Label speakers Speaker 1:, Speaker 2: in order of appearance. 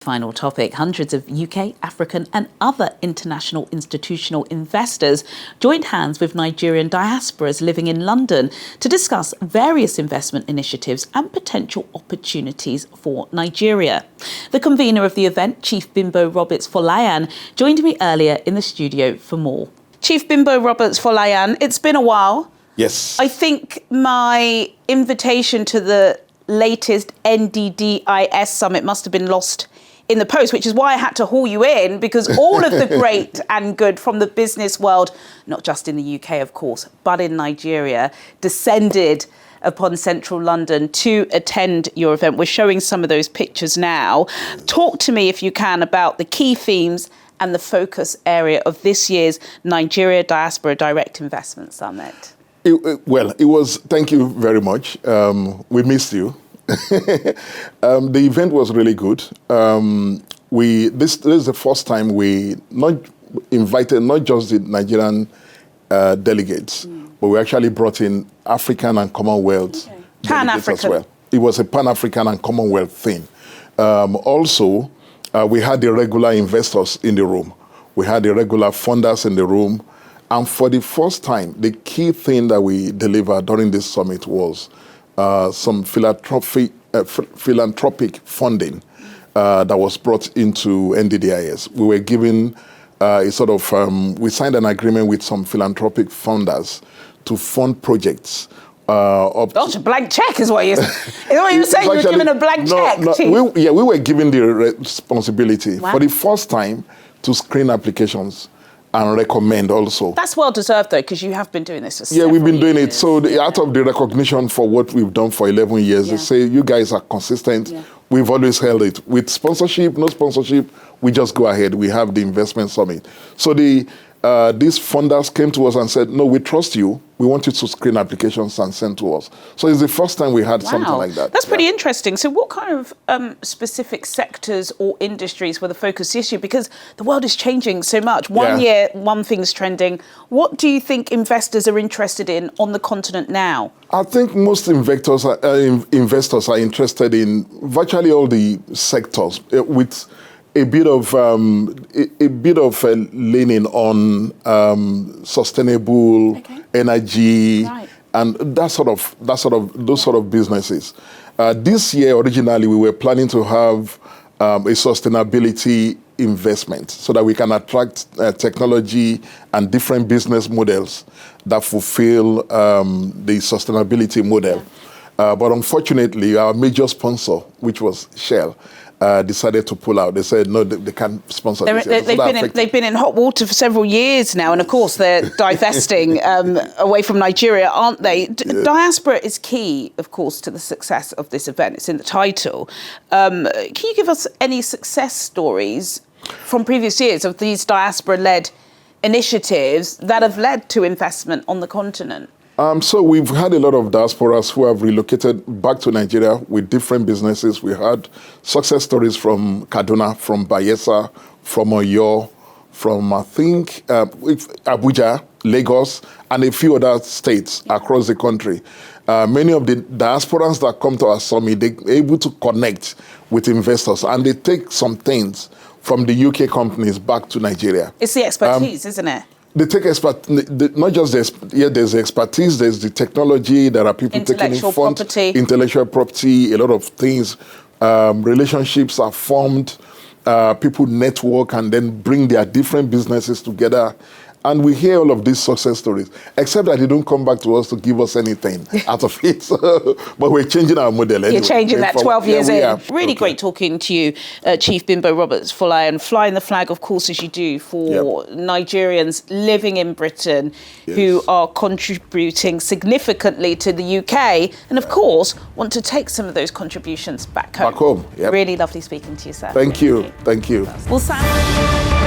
Speaker 1: Final topic, hundreds of UK, African and other international institutional investors joined hands with Nigerian diasporas living in London to discuss various investment initiatives and potential opportunities for Nigeria. The convener of the event, Chief Bimbo Roberts Folayan, joined me earlier in the studio for more. Chief Bimbo Roberts Folayan, it's been a while.
Speaker 2: Yes.
Speaker 1: I think my invitation to the latest NDDIS summit must have been lost in the post, which is why I had to haul you in, because all of the great and good from the business world, not just in the UK, of course, but in Nigeria, descended upon central London to attend your event. We're showing some of those pictures now. Talk to me, if you can, about the key themes and the focus area of this year's Nigeria Diaspora Direct Investment Summit.
Speaker 2: Thank you very much. We missed you. The event was really good. This is the first time we invited not just the Nigerian delegates, but we actually brought in African and Commonwealth delegates as well. It was a Pan-African and Commonwealth thing. Also, we had the regular investors in the room. We had the regular funders in the room. And for the first time, the key thing that we delivered during this summit was some philanthropic funding that was brought into NDDIS. We were given we signed an agreement with some philanthropic funders to fund projects.
Speaker 1: That's a blank check is what you're saying. You were given a blank check.
Speaker 2: We were given the responsibility for the first time to screen applications and recommend also.
Speaker 1: That's well deserved though, because you have been doing this for several years.
Speaker 2: We've been doing it. So out of the recognition for what we've done for 11 years, they say you guys are consistent. We've always held it. With sponsorship, no sponsorship, we just go ahead. We have the investment summit. So these funders came to us and said, no, we trust you. We want you to screen applications and send to us. So it's the first time we had something like that.
Speaker 1: That's pretty interesting. So what kind of specific sectors or industries were the focus this year? Because the world is changing so much. One year, one thing's trending. What do you think investors are interested in on the continent now?
Speaker 2: I think most investors are interested in virtually all the sectors with a bit of leaning on sustainable energy and those sort of businesses. This year, originally, we were planning to have a sustainability investment so that we can attract technology and different business models that fulfill the sustainability model. But unfortunately, our major sponsor, which was Shell, decided to pull out. They said, no, they can't sponsor this.
Speaker 1: They've been in hot water for several years now, and of course they're divesting away from Nigeria, aren't they? Diaspora is key, of course, to the success of this event. It's in the title. Can you give us any success stories from previous years of these diaspora-led initiatives that have led to investment on the continent?
Speaker 2: So we've had a lot of diasporas who have relocated back to Nigeria with different businesses. We had success stories from Kaduna, from Bayelsa, from Oyo, from, I think, Abuja, Lagos, and a few other states across the country. Many of the diasporans that come to our summit, they're able to connect with investors, and they take some things from the UK companies back to Nigeria.
Speaker 1: It's the expertise, isn't it?
Speaker 2: They take not just there's the expertise, there's the technology, there are people taking in funds, intellectual property, a lot of things. Relationships are formed, people network and then bring their different businesses together. And we hear all of these success stories, except that they don't come back to us to give us anything out of it. But we're changing our model anyway.
Speaker 1: You're changing that 12 years in. Really great talking to you, Chief Bimbo Roberts Folayan, flying the flag, of course, as you do, for Nigerians living in Britain who are contributing significantly to the UK and, of course, want to take some of those contributions back home.
Speaker 2: Back home,
Speaker 1: Really lovely speaking to you, sir.
Speaker 2: Thank you. Thank you.
Speaker 1: Well, Sam...